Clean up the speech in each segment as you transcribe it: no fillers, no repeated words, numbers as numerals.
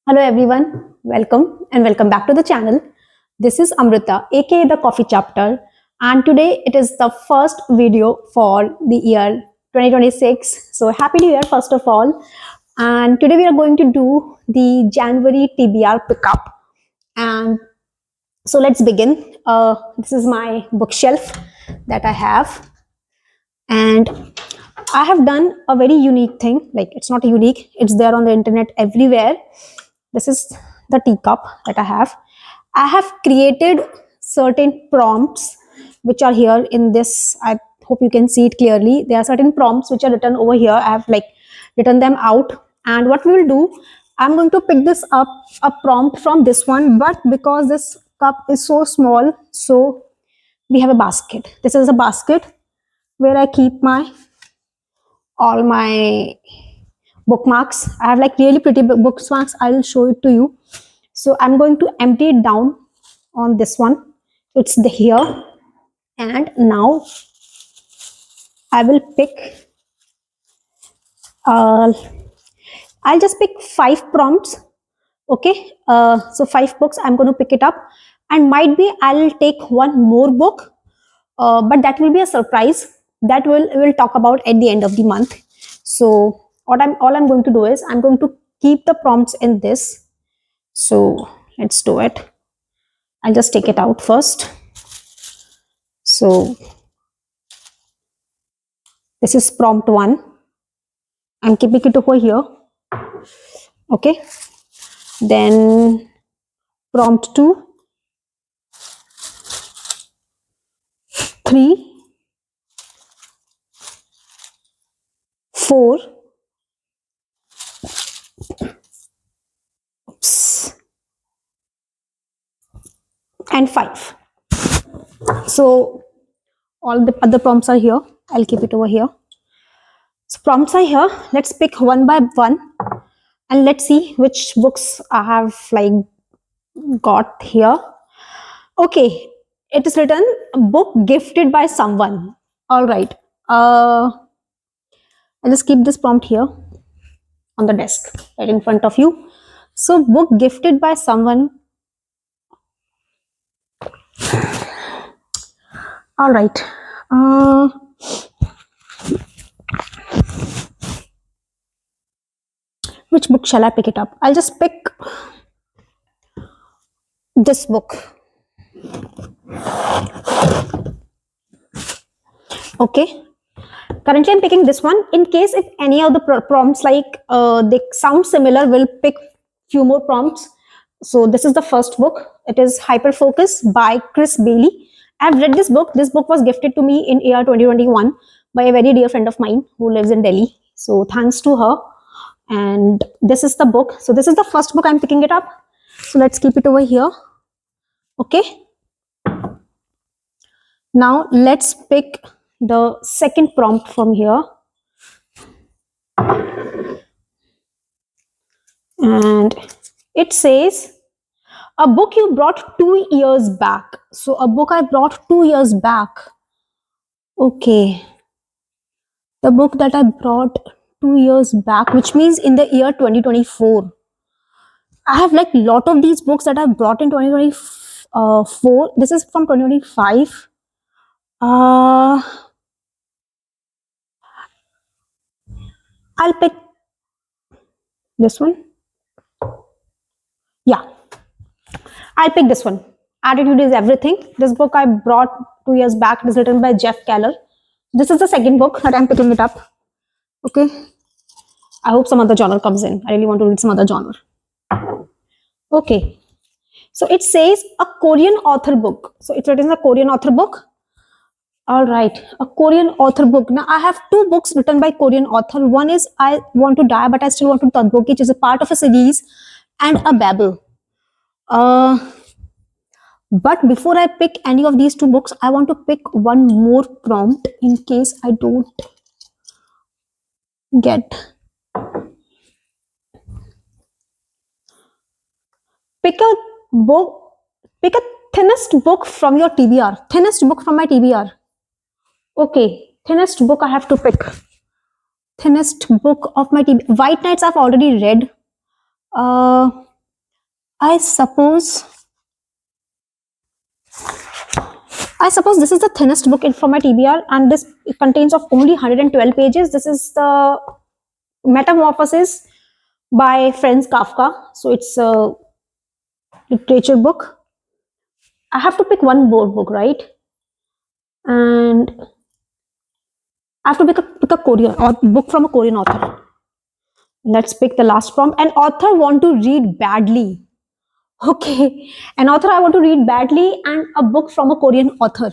Hello everyone, welcome and welcome back to the channel. This is Amrita, aka the Coffee Chapter, and today it is the first video for the year 2026. So happy New Year first of all. And today we are going to do the January TBR pickup. And so let's begin. This is my bookshelf that I have, and I have done a very unique thing. Like, it's not unique, it's there on the internet everywhere. This is the teacup that I have. I have created certain prompts which are here in this. I hope you can see it clearly. There are certain prompts which are written over here. I have like written them out. And what we will do, I'm going to pick this up, a prompt from this one, but because this cup is so small, so we have a basket. This is a basket where I keep my all my bookmarks. I have like really pretty bookmarks. I will show it to you. So I'm going to empty it down on this one. It's the here, and now I will pick. I'll just pick 5 prompts. Okay. So 5 books. I'm going to pick it up, and might be I'll take one more book, but that will be a surprise. That we'll talk about at the end of the month. So all I'm going to do is I'm going to keep the prompts in this. So let's do it. I'll just take it out first. So this is prompt 1. I'm keeping it over here. Okay. Then prompt 2, 3, 4. Oops. And 5. So all the other prompts are here. I'll keep it over here. So prompts are here. Let's pick one by one, and let's see which books I have like got here. Okay, it is written book gifted by someone. All right. I'll just keep this prompt here on the desk right in front of you. So book gifted by someone. All right. Which book shall I pick it up? I'll just pick this book. Okay. Currently I'm picking this one. In case if any of the prompts like they sound similar, we'll pick few more prompts. So this is the first book. It is Hyper Focus by Chris Bailey. I've read this book. This book was gifted to me in year 2021 by a very dear friend of mine who lives in Delhi. So thanks to her. And this is the book. So this is the first book. I'm picking it up. So let's keep it over here. Okay. Now let's pick the second prompt from here. And it says, a book you brought 2 years back. So a book I brought 2 years back. Okay. The book that I brought 2 years back, which means in the year 2024. I have like lot of these books that I brought in 2024. This is from 2025. I'll pick this one. Yeah, I'll pick this one. Attitude is Everything. This book I brought 2 years back. It is written by Jeff Keller. This is the second book that I'm picking it up. Okay. I hope some other genre comes in. I really want to read some other genre. Okay. So it says a Korean author book. So it's written a Korean author book. All right, a Korean author book. Now I have 2 books written by Korean author. One is I Want to Die, but I Still Want to Touch, which is a part of a series, and a Babel. But before I pick any of these 2 books, I want to pick one more prompt in case I don't get. Pick a book. Pick a thinnest book from your TBR. Thinnest book from my TBR. Okay, thinnest book I have to pick. Thinnest book of my TBR. White Nights I've already read. Uh, I suppose I suppose this is the thinnest book from my TBR, and this contains of only 112 pages. This is the Metamorphosis by Franz Kafka. So it's a literature book. I have to pick one more book, right? And I have to pick a Korean or book from a Korean author. Let's pick the last prompt. An author want to read badly. Okay, an author I want to read badly, and a book from a Korean author.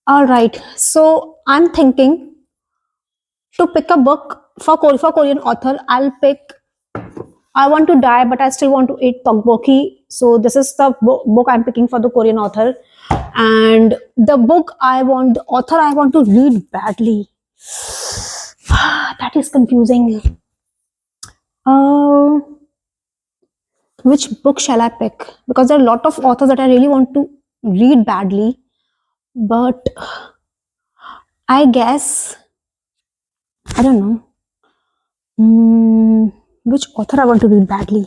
All right, so I'm thinking to pick a book for Korean author. I'll pick I Want to Die, but I still want to eat tteokbokki. So this is the book I'm picking for the Korean author, and the author I want to read badly. That is confusing. Uh, which book shall I pick? Because there are a lot of authors that I really want to read badly, but I guess I don't know. Which author I want to read badly?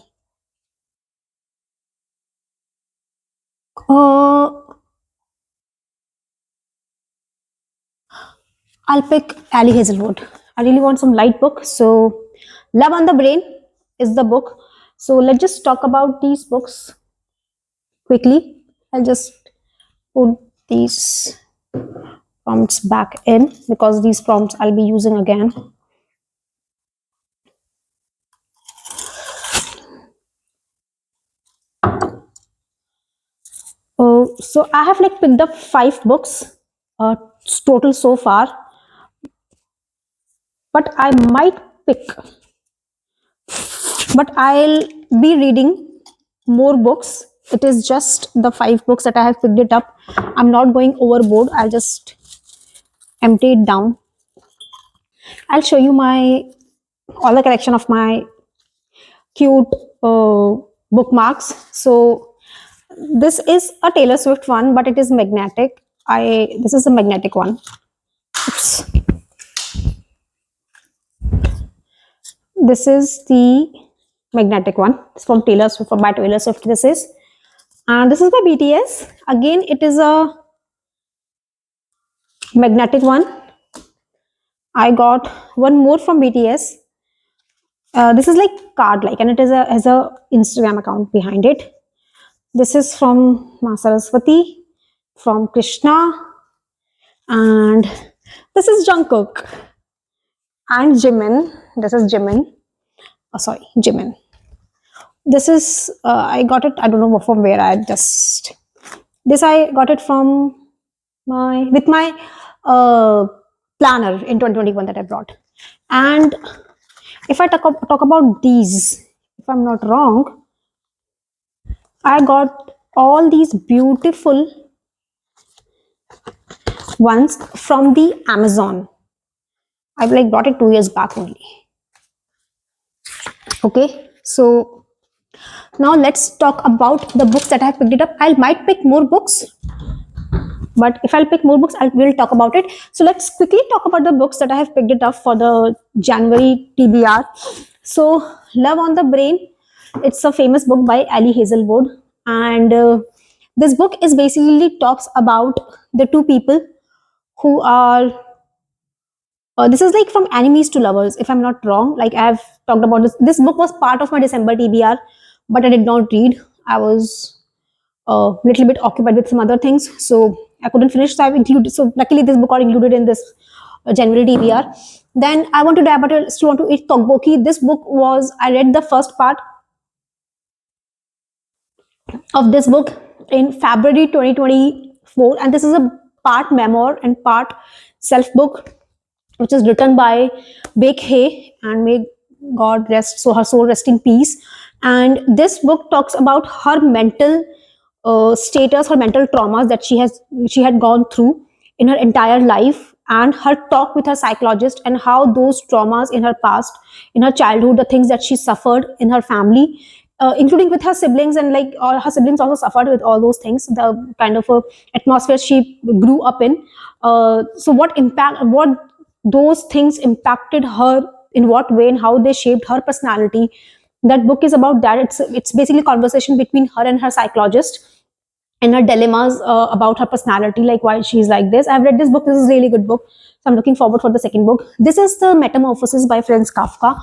I'll pick Ali Hazelwood. I really want some light book. So, Love on the Brain is the book. So, let's just talk about these books quickly. I'll just put these prompts back in because these prompts I'll be using again. So, I have like picked up 5 books total so far, but I might pick, but I'll be reading more books. It is just the 5 books that I have picked it up. I'm not going overboard. I'll just empty it down. I'll show you my all the collection of my cute bookmarks. So this is a Taylor Swift one, but it is magnetic. This is a magnetic one. Oops. This is the magnetic one. It's from Taylor Swift, by Taylor Swift. This is, and this is by BTS. Again, it is a magnetic one. I got one more from BTS. This is like card like, and it is has a Instagram account behind it. This is from Ma Saraswati, from Krishna, and this is Jungkook and Jimin. This is Jimin. Oh, sorry, Jimin. This is I got it. I don't know from where. I got it from my planner in 2021 that I brought. And if I talk about these, if I'm not wrong, I got all these beautiful ones from the Amazon. I've like bought it 2 years back only. Okay, so now let's talk about the books that I have picked it up. I might pick more books, but if I'll pick more books, we'll talk about it. So let's quickly talk about the books that I have picked it up for the January TBR. So Love on the Brain, it's a famous book by Ali Hazelwood, and this book is basically talks about the two people who are this is like from enemies to lovers, if I'm not wrong. Like I've talked about this book was part of my December TBR, but I did not read. I was a little bit occupied with some other things, so I couldn't finish. So I've included, so luckily this book got included in this January TBR. Then I Want to Die, but I still want to eat tteokbokki. This book was, I read the first part of this book in February 2024, and this is a part memoir and part self book, which is written by Baek Hae, and may God rest, so her soul rest in peace. And this book talks about her mental status, her mental traumas that she had gone through in her entire life, and her talk with her psychologist, and how those traumas in her past, in her childhood, the things that she suffered in her family, including with her siblings, and like all her siblings also suffered with all those things, the kind of atmosphere she grew up in. So what those things impacted her, in what way, and how they shaped her personality. That book is about that. It's basically conversation between her and her psychologist, and her dilemmas about her personality, like why she's like this. I've read this book. This is a really good book. So I'm looking forward for the second book. This is The Metamorphosis by Franz Kafka.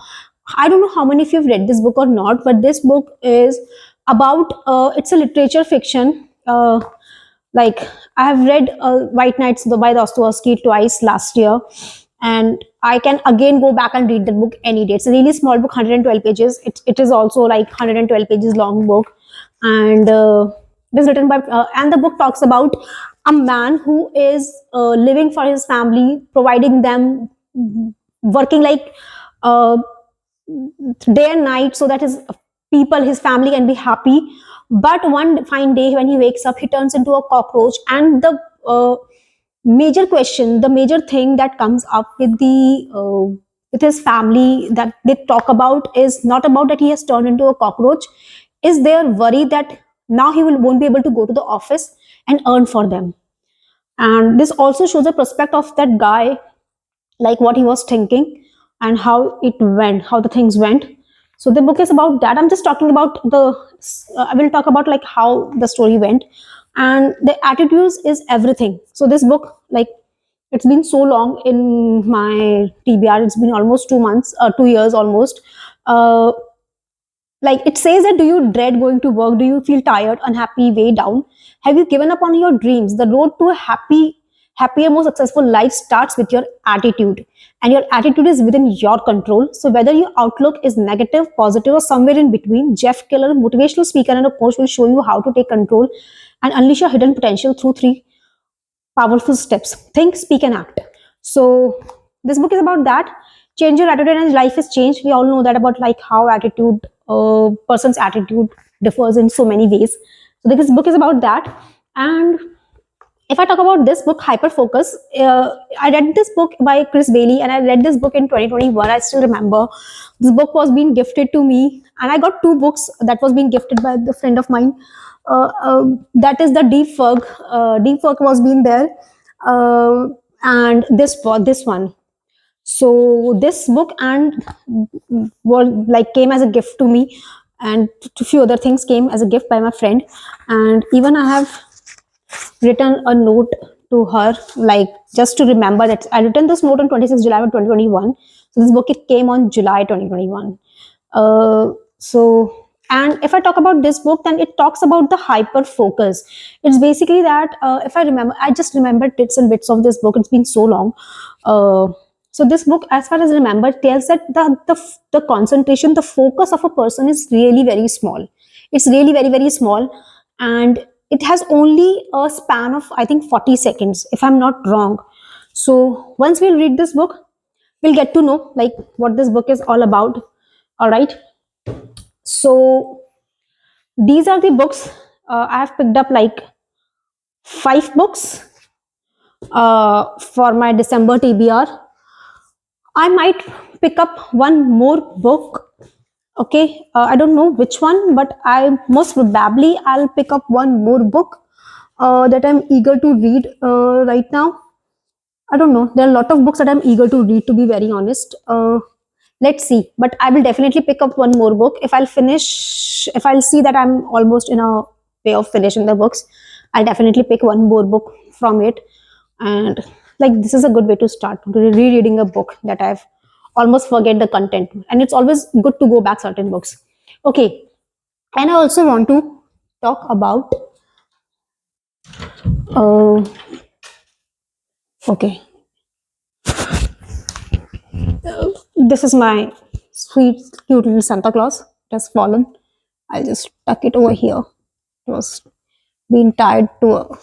I don't know how many of you have read this book or not, but this book is about, it's a literature fiction. Like, I have read White Nights by Dostoevsky twice last year, and I can again go back and read the book any day. It's a really small book, 112 pages. It is also like 112 pages long book, and it is written by, and the book talks about a man who is living for his family, providing them, working like uh, day and night so that his people, his family can be happy. But one fine day when he wakes up, he turns into a cockroach, and the major question, the major thing that comes up with his family that they talk about is not about that he has turned into a cockroach. Is their worry that now won't be able to go to the office and earn for them. And this also shows a prospect of that guy, like what he was thinking and how it went, how the things went. So the book is about that. I'm just talking about I will talk about like how the story went, and the attitudes is everything. So this book, like, it's been so long in my TBR. It's been almost 2 months, 2 years almost. Uh, like, it says that, do you dread going to work? Do you feel tired, unhappy, way down? Have you given up on your dreams? The road to a happier, more successful life starts with your attitude. And your attitude is within your control. So whether your outlook is negative, positive, or somewhere in between, Jeff Keller, motivational speaker and a coach, will show you how to take control and unleash your hidden potential through 3 powerful steps: think, speak, and act. So this book is about that. Change your attitude and life is changed. We all know that about like how attitude, person's attitude differs in so many ways. So this book is about that. And if I talk about this book, Hyper Focus, I read this book by Chris Bailey, and I read this book in 2021. I still remember this book was being gifted to me, and I got 2 books that was being gifted by the friend of mine. That is the Deep Fog. Deep Fog was being there, and this one. So this book and was like came as a gift to me, and a few other things came as a gift by my friend, and even I have written a note to her, like, just to remember that I written this note on 26th July of 2021. So this book, it came on July 2021. So, and if I talk about this book, then it talks about the hyper focus. It's basically that, if I remember, I just remembered bits and bits of this book. It's been so long. So this book, as far as I remember, tells that the concentration, the focus of a person is really very small. It's really very, very small, and it has only a span of, I think, 40 seconds, if I'm not wrong. So once we'll read this book, we'll get to know like what this book is all about. All right. So these are the books. I have picked up like 5 books for my December TBR. I might pick up one more book. Okay, I don't know which one, but I most probably I'll pick up one more book that I'm eager to read right now. I don't know. There are a lot of books that I'm eager to read, to be very honest. Let's see. But I will definitely pick up one more book. If I'll see that I'm almost in a way of finishing the books, I'll definitely pick one more book from it. And like, this is a good way to start rereading a book that I've almost forget the content. And it's always good to go back certain books. Okay. And I also want to talk about, uh, okay, this is my sweet, cute little Santa Claus. It has fallen. I'll just tuck it over here. It was being tied to a.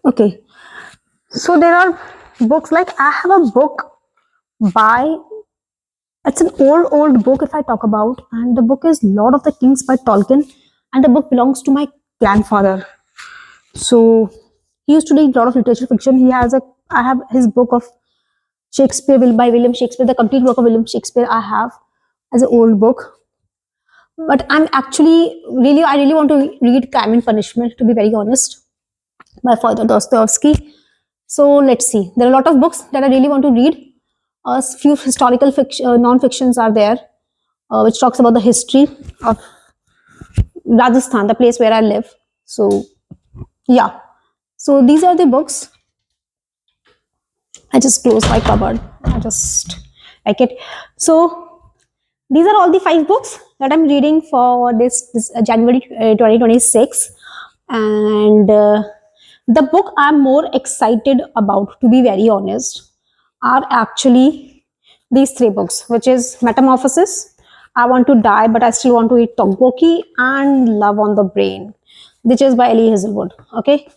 Okay. So there are books, like I have a book by, it's an old book if I talk about, and the book is Lord of the Kings by Tolkien, and the book belongs to my grandfather. So he used to read a lot of literature fiction. I have his book of Shakespeare by William Shakespeare, the complete work of William Shakespeare I have as an old book. But I really want to read Crime and Punishment, to be very honest, by Fyodor Dostoevsky. So let's see. There are a lot of books that I really want to read. A few historical fiction, non-fictions are there, which talks about the history of Rajasthan, the place where I live. So yeah. So these are the books. I just closed my cupboard. I just like it. So these are all the 5 books that I'm reading for this January 2026, and the book I'm more excited about, to be very honest, are actually these 3 books, which is Metamorphosis, I Want to Die But I Still Want to Eat Tteokbokki, and Love on the Brain, which is by Ellie Hazelwood. Okay,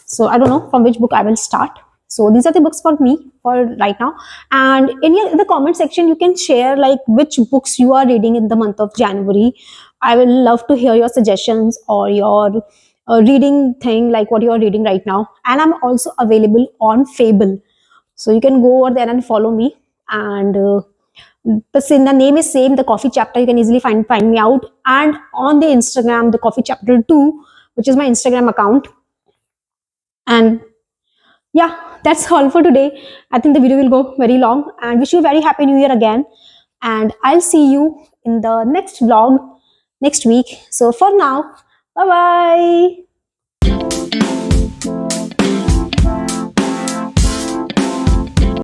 so I don't know from which book I will start. So these are the books for me for right now. And in the comment section, you can share like which books you are reading in the month of January. I will love to hear your suggestions or your reading thing, like what you are reading right now. And I'm also available on Fable, so you can go over there and follow me. And the name is same, the coffee chapter. You can easily find me out. And on the Instagram, the coffee chapter 2, which is my Instagram account. And yeah, that's all for today. I think the video will go very long, and wish you a very happy new year again. And I'll see you in the next vlog next week. So for now, bye bye.